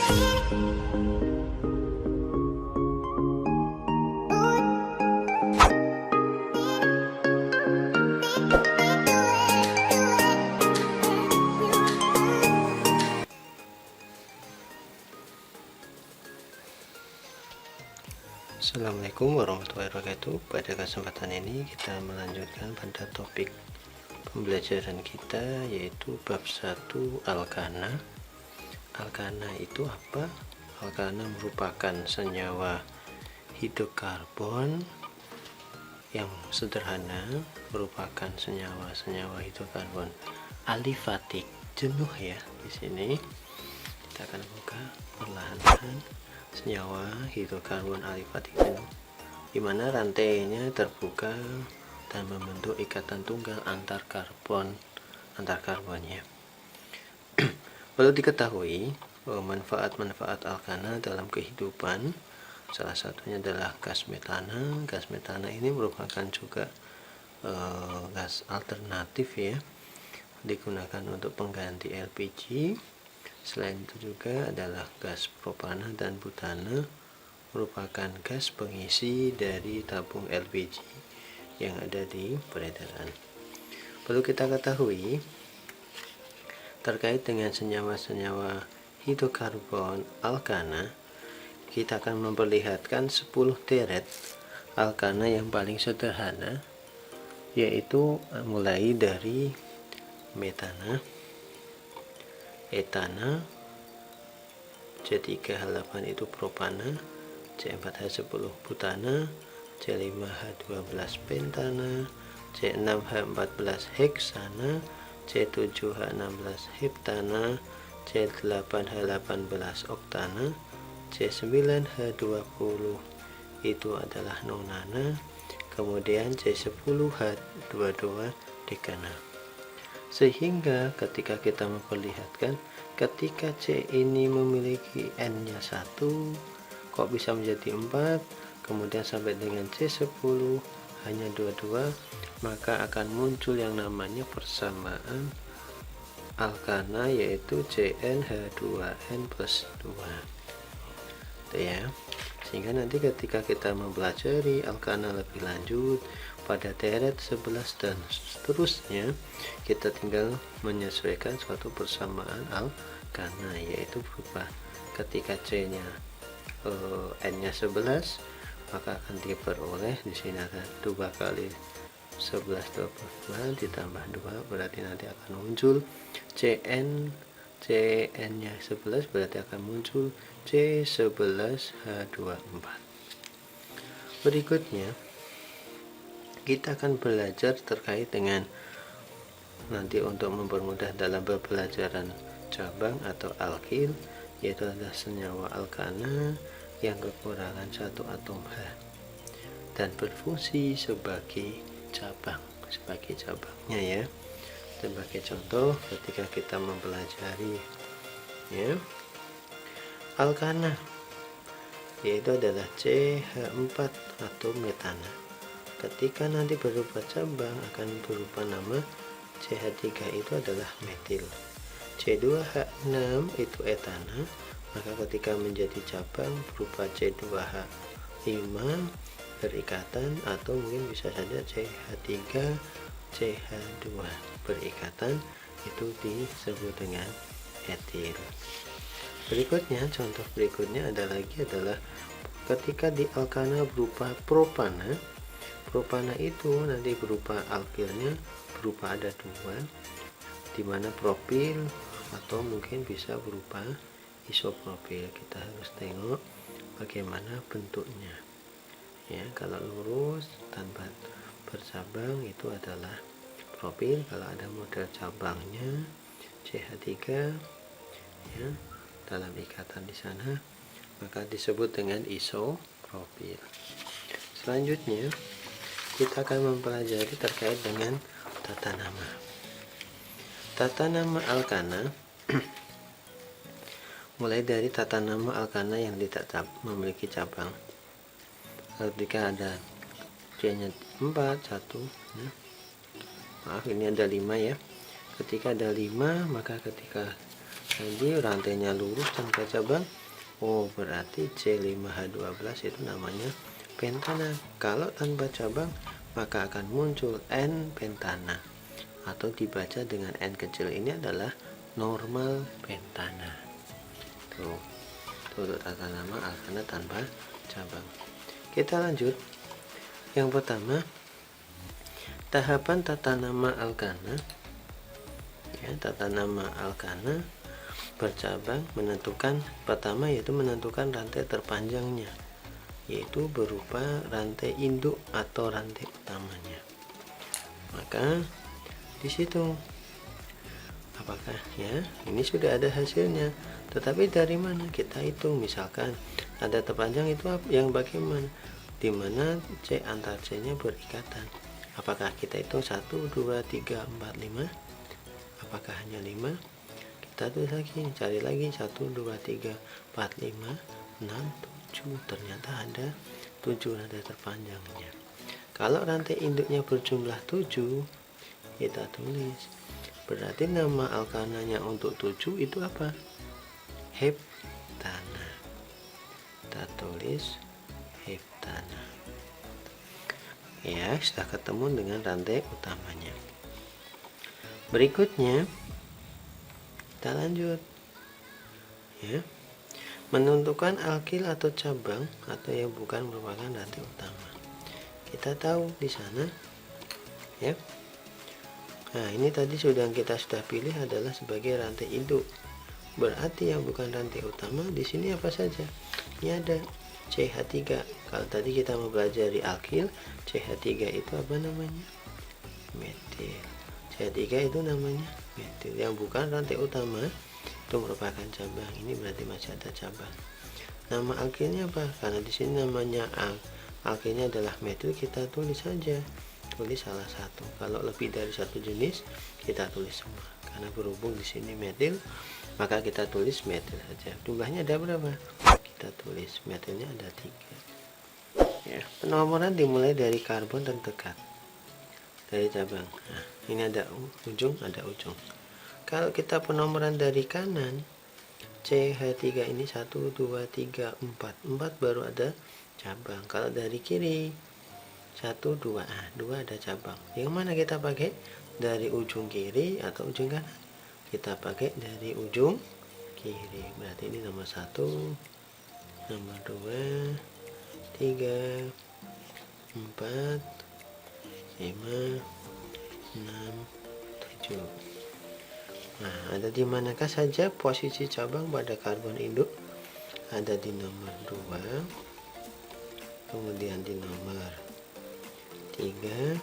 Assalamualaikum warahmatullahi wabarakatuh. Pada kesempatan ini kita melanjutkan pada topik pembelajaran kita, yaitu bab 1 alkana. Alkana itu apa? Alkana merupakan senyawa hidrokarbon yang sederhana, merupakan senyawa hidrokarbon alifatik jenuh ya. Di sini kita akan buka perlahan-lahan senyawa hidrokarbon alifatik jenuh, di mana rantainya terbuka dan membentuk ikatan tunggal antar karbonnya. Perlu diketahui manfaat-manfaat alkana dalam kehidupan, salah satunya adalah gas metana. Gas metana ini merupakan juga gas alternatif ya, digunakan untuk pengganti LPG. Selain itu juga adalah gas propana dan butana, merupakan gas pengisi dari tabung LPG yang ada di peredaran. Perlu kita ketahui terkait dengan senyawa-senyawa hidrokarbon alkana, kita akan memperlihatkan 10 deret alkana yang paling sederhana, yaitu mulai dari metana, etana, C3H8 itu propana, C4H10 butana, C5H12 pentana, C6H14 heksana, C7H16 heptana, C8H18 oktana, C9H20 itu adalah nonana, kemudian C10H22 dekana. Sehingga ketika kita memperlihatkan, ketika C ini memiliki N-nya 1, kok bisa menjadi 4, kemudian sampai dengan C10 hanya 22, maka akan muncul yang namanya persamaan alkana, yaitu CnH2n plus 2. Itu ya. Sehingga nanti ketika kita mempelajari alkana lebih lanjut pada deret 11 dan seterusnya, kita tinggal menyesuaikan suatu persamaan alkana, yaitu berupa ketika C-nya N-nya 11, maka akan diperoleh di sini ada 2 kali 11 22 ditambah 2, berarti nanti akan muncul CN-nya 11, berarti akan muncul C11H24. Berikutnya kita akan belajar terkait dengan nanti untuk mempermudah dalam pembelajaran cabang atau alkil, yaitu adalah senyawa alkana yang kekurangan satu atom H dan berfungsi sebagai cabangnya ya. Sebagai contoh, ketika kita mempelajari ya alkana, yaitu adalah CH4 atau metana. Ketika nanti berupa cabang akan berupa nama CH3 itu adalah metil. C2H6 itu etana, maka ketika menjadi cabang berupa C2H5 berikatan, atau mungkin bisa saja CH3 CH2 berikatan, itu disebut dengan etil. Berikutnya, contoh berikutnya adalah ketika di alkana berupa propana. Propana itu nanti berupa alkilnya berupa ada 2, dimana propil atau mungkin bisa berupa isopropil. Kita harus tengok bagaimana bentuknya ya. Kalau lurus tanpa bercabang itu adalah propil. Kalau ada model cabangnya CH3 ya dalam ikatan di sana, maka disebut dengan isopropil. Selanjutnya kita akan mempelajari terkait dengan tata nama. Tata nama alkana mulai dari tata nama alkana yang tidak memiliki cabang. Ketika ada C-nya 4, 1 ya. Maaf, ini ada 5 ya. Ketika ada 5, maka ketika Jadi rantainya lurus tanpa cabang. Oh, berarti C5H12 itu namanya pentana. Kalau tanpa cabang, maka akan muncul N pentana, atau dibaca dengan N kecil ini adalah normal pentana. Tuh untuk tata nama alkana tanpa cabang. Kita lanjut. Yang pertama, tahapan tata nama alkana. Ya, tata nama alkana bercabang menentukan pertama yaitu menentukan rantai terpanjangnya, yaitu berupa rantai induk atau rantai utamanya. Maka di situ apakah ya ini sudah ada hasilnya, tetapi dari mana kita hitung? Misalkan ada terpanjang itu yang bagaimana, dimana C antar C nya berikatan. Apakah kita hitung 1, 2, 3, 4, 5? Apakah hanya 5? Kita tulis lagi, cari lagi 1, 2, 3, 4, 5, 6, 7. Ternyata ada 7 rantai terpanjangnya. Kalau rantai induknya berjumlah 7, kita tulis. Berarti nama alkananya untuk 7 itu apa? Heptana. Kita tulis heptana. Ya, sudah ketemu dengan rantai utamanya. Berikutnya kita lanjut. Ya. Menentukan alkil atau cabang atau yang bukan merupakan rantai utama. Kita tahu di sana ya. Nah, ini tadi kita sudah pilih adalah sebagai rantai induk. Berarti yang bukan rantai utama di sini apa saja? Ini ada CH3. Kalau tadi kita mempelajari alkil, CH3 itu apa namanya? Metil. CH3 itu namanya metil. Yang bukan rantai utama itu merupakan cabang. Ini berarti masih ada cabang. Nama alkilnya apa? Karena di sini namanya alkilnya adalah metil, kita tulis saja. Tulis salah satu. Kalau lebih dari satu jenis, kita tulis semua. Karena berhubung di sini metil, maka kita tulis metil saja. Jumlahnya ada berapa? Kita tulis metilnya ada 3. Ya, penomoran dimulai dari karbon terdekat dari cabang. Nah, ini ada ujung, ada ujung. Kalau kita penomoran dari kanan, CH3 ini 1, 2, 3, 4. 4 baru ada cabang. Kalau dari kiri 1, 2, 2 ada cabang. Yang mana kita pakai? Dari ujung kiri atau ujung kanan? Kita pakai dari ujung kiri. Berarti ini nomor 1, nomor 2, 3, 4, 5, 6, 7. Nah, ada di manakah saja posisi cabang pada karbon induk? Ada di nomor 2, kemudian di nomor 3,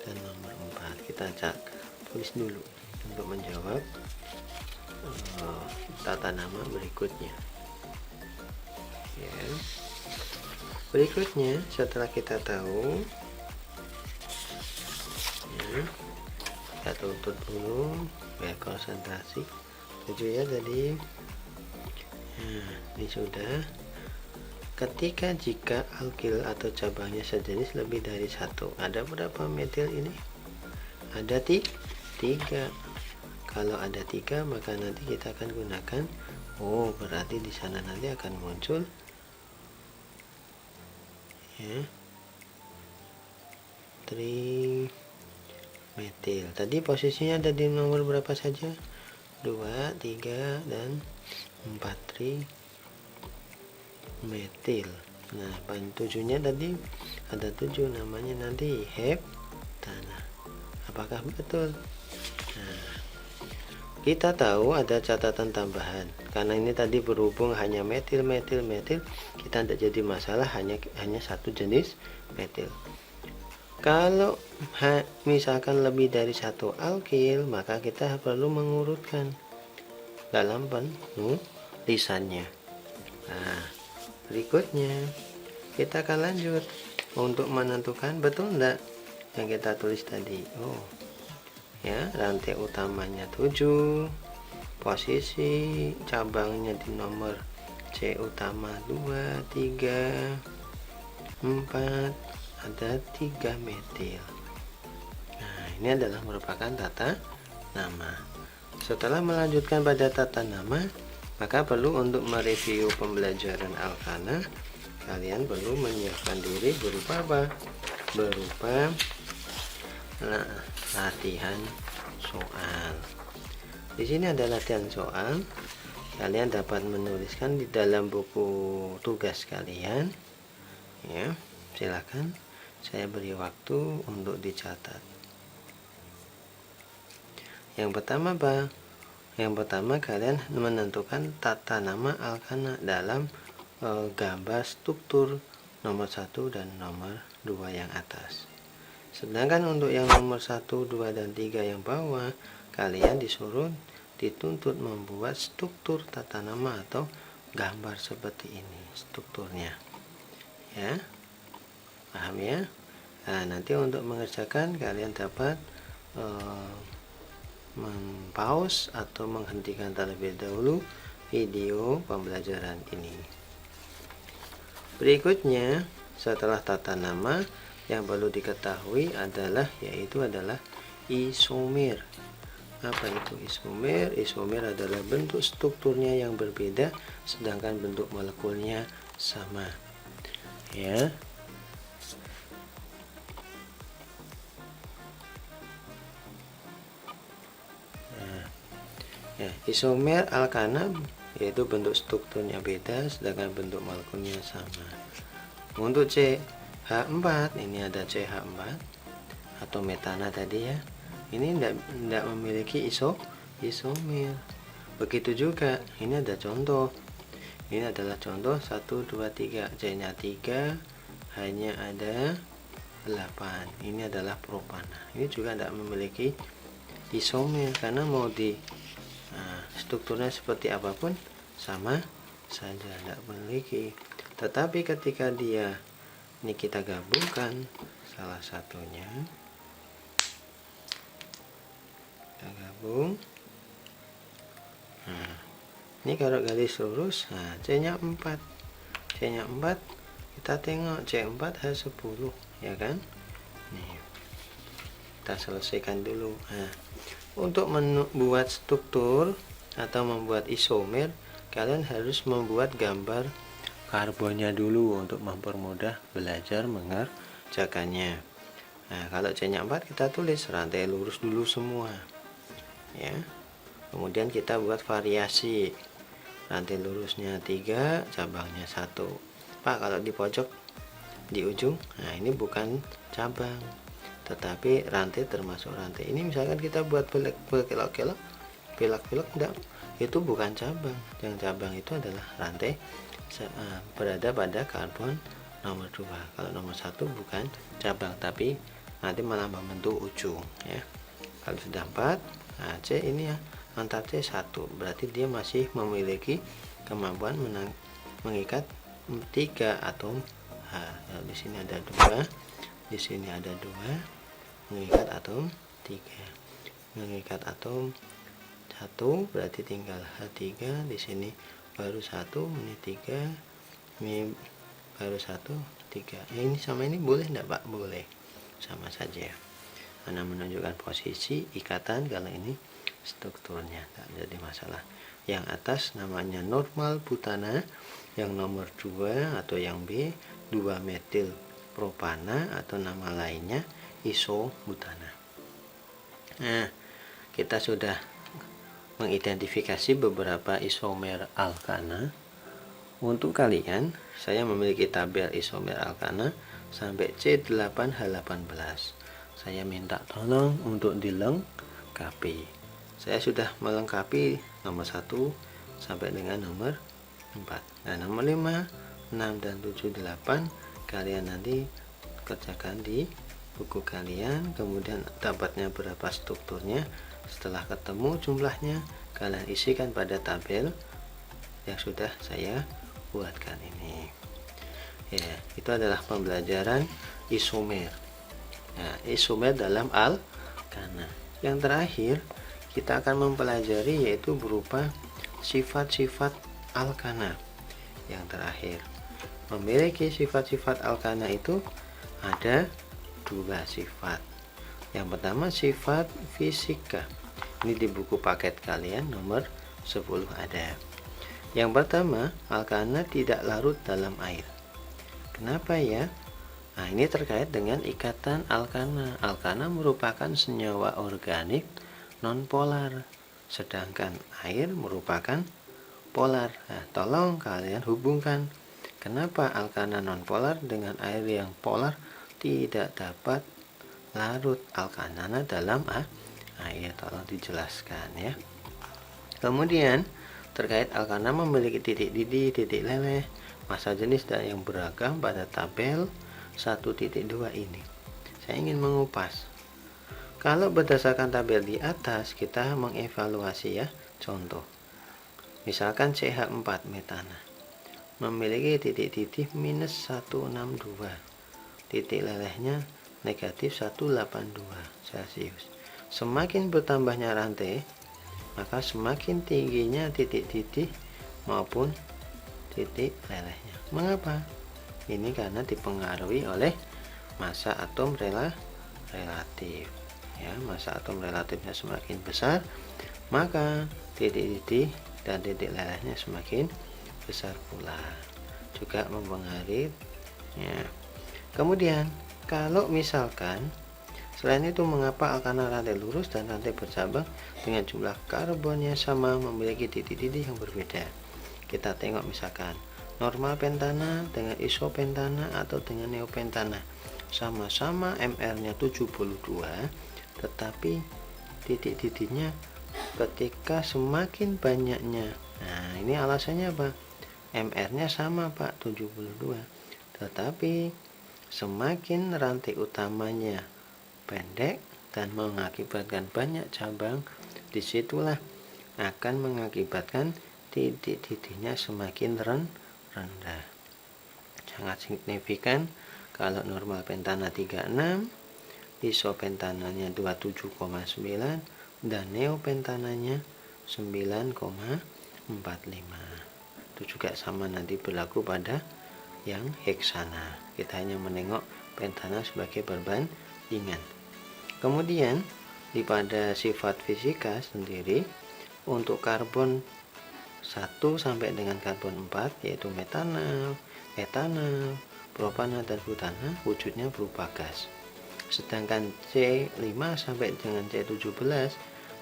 dan nomor 4. Kita tulis dulu untuk menjawab tata nama berikutnya. Ya. Berikutnya, setelah kita tahu, ya, kita tutup dulu biar konsentrasi. 7 ya tadi. Nah, ini sudah. Ketika jika alkil atau cabangnya sejenis lebih dari 1, ada berapa metil ini? Ada 3. Kalau ada 3, maka nanti kita akan gunakan. Oh, berarti di sana nanti akan muncul ya 3 metil. Tadi posisinya ada di nomor berapa saja? 2, 3, dan 4 metil. Nah, bahan 7-nya tadi ada 7, namanya nanti heptana. Apakah betul? Nah, kita tahu ada catatan tambahan. Karena ini tadi berhubung hanya metil, kita tidak jadi masalah, hanya satu jenis metil. Kalau misalkan lebih dari 1 alkil, maka kita perlu mengurutkan dalam penulisannya. Nah, berikutnya kita akan lanjut untuk menentukan betul enggak yang kita tulis tadi. Oh ya, rantai utamanya 7, posisi cabangnya di nomor C utama 2, 3, 4, ada 3 metil. Nah, ini adalah merupakan tata nama. setelah melanjutkan pada tata nama, maka perlu untuk mereview pembelajaran Alkana, kalian perlu menyiapkan diri berupa apa? Berupa latihan soal. Di sini ada latihan soal. Kalian dapat menuliskan di dalam buku tugas kalian. Ya, silakan. Saya beri waktu untuk dicatat. Yang pertama apa? Yang pertama kalian menentukan tata nama Alkana dalam gambar struktur nomor 1 dan nomor 2 yang atas. Sedangkan untuk yang nomor 1, 2, dan 3 yang bawah, kalian dituntut membuat struktur tata nama atau gambar seperti ini strukturnya. Ya. Paham ya? Nah, nanti untuk mengerjakan kalian dapat mempause atau menghentikan terlebih dahulu video pembelajaran ini. Berikutnya, setelah tata nama, yang perlu diketahui yaitu adalah isomer. Apa itu isomer? Isomer adalah bentuk strukturnya yang berbeda sedangkan bentuk molekulnya sama. Ya. Ya, isomer alkana yaitu bentuk strukturnya beda sedangkan bentuk molekulnya sama. Untuk CH4 ini ada CH4 atau metana tadi ya. Ini tidak memiliki isomer. Begitu juga ini ada contoh. Ini adalah contoh 1 2 3. C-nya 3 hanya ada 8. Ini adalah propana. Ini juga tidak memiliki isomer karena mau strukturnya seperti apapun sama saja, tidak memiliki. Tetapi ketika ini kita gabungkan salah satunya, kita gabung. Nah, ini kalau garis lurus, C-nya 4. C-nya 4, kita tengok C4 H10 ya kan. Nih, kita selesaikan dulu. Untuk membuat struktur atau membuat isomer, kalian harus membuat gambar karbonnya dulu untuk mempermudah belajar mengerjakannya. Nah, kalau C-nya 4 kita tulis rantai lurus dulu semua. Ya. Kemudian kita buat variasi. Rantai lurusnya 3, cabangnya 1. Pak, kalau di pojok di ujung, nah ini bukan cabang, tetapi rantai termasuk rantai. Ini misalkan kita buat belok-belok enggak, itu bukan cabang. Yang cabang itu adalah rantai berada pada karbon nomor 2. Kalau nomor 1 bukan cabang, tapi nanti malah membentuk ujung ya. Kalau sudah 4, C ini ya, antar C 1, berarti dia masih memiliki kemampuan mengikat 3 atom H. Nah, di sini ada 2, di sini ada 2. Mengikat atom 3, mengikat atom 1, berarti tinggal H3. Di sini baru 1, ini 3, ini baru 1, 3. Ini sama ini boleh enggak Pak? Boleh, sama saja karena menunjukkan posisi ikatan. Kalau ini strukturnya tidak menjadi masalah. Yang atas namanya normal butana, yang nomor 2 atau yang B 2 metil propana atau nama lainnya isobutana. Nah, kita sudah mengidentifikasi beberapa isomer alkana. Untuk kalian, saya memiliki tabel isomer alkana sampai C8H18. Saya minta tolong untuk dilengkapi. Saya sudah melengkapi nomor 1 sampai dengan nomor 4. Nah, nomor 5, 6, dan 7, 8 kalian nanti kerjakan di buku kalian, kemudian dapatnya berapa strukturnya. Setelah ketemu jumlahnya, kalian isikan pada tabel yang sudah saya buatkan ini. Ya, itu adalah pembelajaran isomer. Nah, isomer dalam alkana. Yang terakhir kita akan mempelajari yaitu berupa sifat-sifat alkana. Yang terakhir, memiliki sifat-sifat alkana itu ada 2 sifat. Yang pertama sifat fisika, Ini di buku paket kalian nomor 10 ada. Yang pertama, alkana tidak larut dalam air. Kenapa ya? Nah, ini terkait dengan ikatan alkana. Alkana merupakan senyawa organik nonpolar, sedangkan air merupakan polar. Nah, tolong kalian hubungkan kenapa alkana nonpolar dengan air yang polar tidak dapat larut alkana dalam air. Tolong dijelaskan ya. Kemudian terkait alkana memiliki titik didih, titik leleh, massa jenis dan yang beragam pada tabel 1.2 ini. Saya ingin mengupas. Kalau berdasarkan tabel di atas, kita mengevaluasi ya. Contoh, misalkan CH4 metana memiliki titik didih minus 162, titik lelehnya negatif 182 Celcius. Semakin bertambahnya rantai, maka semakin tingginya titik didih maupun titik lelehnya. Mengapa? Ini karena dipengaruhi oleh massa atom relatif. Ya, massa atom relatifnya semakin besar, maka titik didih dan titik lelehnya semakin besar pula. Juga mempengaruhi. Ya. Kemudian, kalau misalkan selain itu, mengapa alkana rantai lurus dan rantai bercabang dengan jumlah karbonnya sama memiliki titik didih yang berbeda? Kita tengok misalkan normal pentana dengan isopentana atau dengan neopentana, sama-sama MR-nya 72, tetapi titik didihnya ketika semakin banyaknya. Nah, ini alasannya apa? MR-nya sama Pak, 72, tetapi semakin rantai utamanya pendek dan mengakibatkan banyak cabang, disitulah akan mengakibatkan titik didihnya semakin rendah. Sangat signifikan kalau normal pentana 36, isopentananya 27,9 dan neopentananya 9,45. Itu juga sama nanti berlaku pada yang heksana. Kita hanya menengok pentana sebagai perbandingan. Kemudian pada sifat fisika sendiri untuk karbon 1 sampai dengan karbon 4 yaitu metanal, etanal, propana dan butana wujudnya berupa gas. Sedangkan C5 sampai dengan C17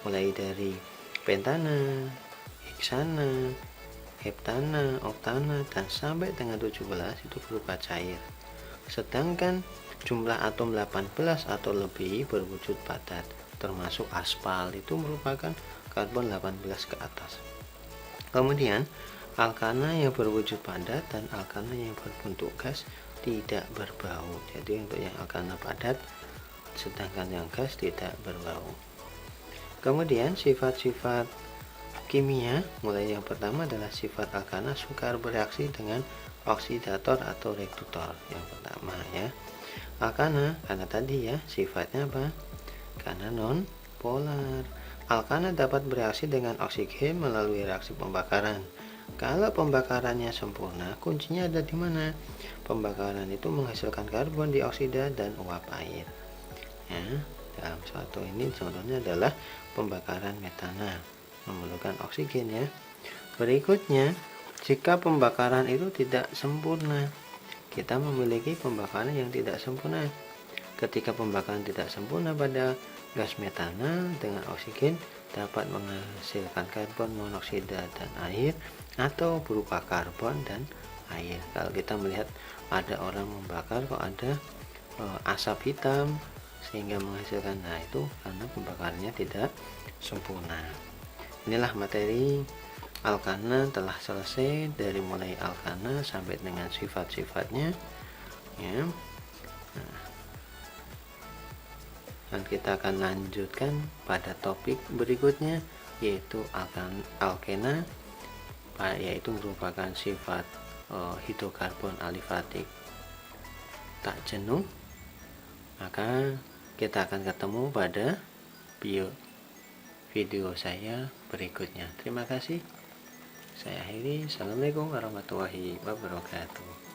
mulai dari pentana, heksana, heptana, oktana dan sampai dengan 17 itu berupa cair. Sedangkan jumlah atom 18 atau lebih berwujud padat, termasuk aspal itu merupakan karbon 18 ke atas. Kemudian alkana yang berwujud padat dan alkana yang berbentuk gas tidak berbau. Jadi untuk yang alkana padat, sedangkan yang gas tidak berbau. Kemudian sifat-sifat kimia, mulai yang pertama adalah sifat alkana sukar bereaksi dengan oksidator atau reduktor. Yang pertama ya, alkana karena tadi ya sifatnya apa? Karena non polar. Alkana dapat bereaksi dengan oksigen melalui reaksi pembakaran. Kalau pembakarannya sempurna, kuncinya ada di mana? Pembakaran itu menghasilkan karbon dioksida dan uap air. Ya, dalam suatu ini contohnya adalah pembakaran metana, memerlukan oksigen ya. Berikutnya, jika pembakaran itu tidak sempurna, kita memiliki pembakaran yang tidak sempurna. Ketika pembakaran tidak sempurna pada gas metana dengan oksigen dapat menghasilkan karbon monoksida dan air atau berupa karbon dan air. Kalau kita melihat ada orang membakar kok ada asap hitam sehingga menghasilkan, nah itu karena pembakarannya tidak sempurna. Inilah materi alkana telah selesai dari mulai alkana sampai dengan sifat-sifatnya ya. Nah, dan kita akan lanjutkan pada topik berikutnya yaitu alkena, yaitu merupakan sifat hidrokarbon alifatik tak jenuh. Maka kita akan ketemu pada video saya berikutnya. Terima kasih. Saya akhiri. Assalamualaikum warahmatullahi wabarakatuh.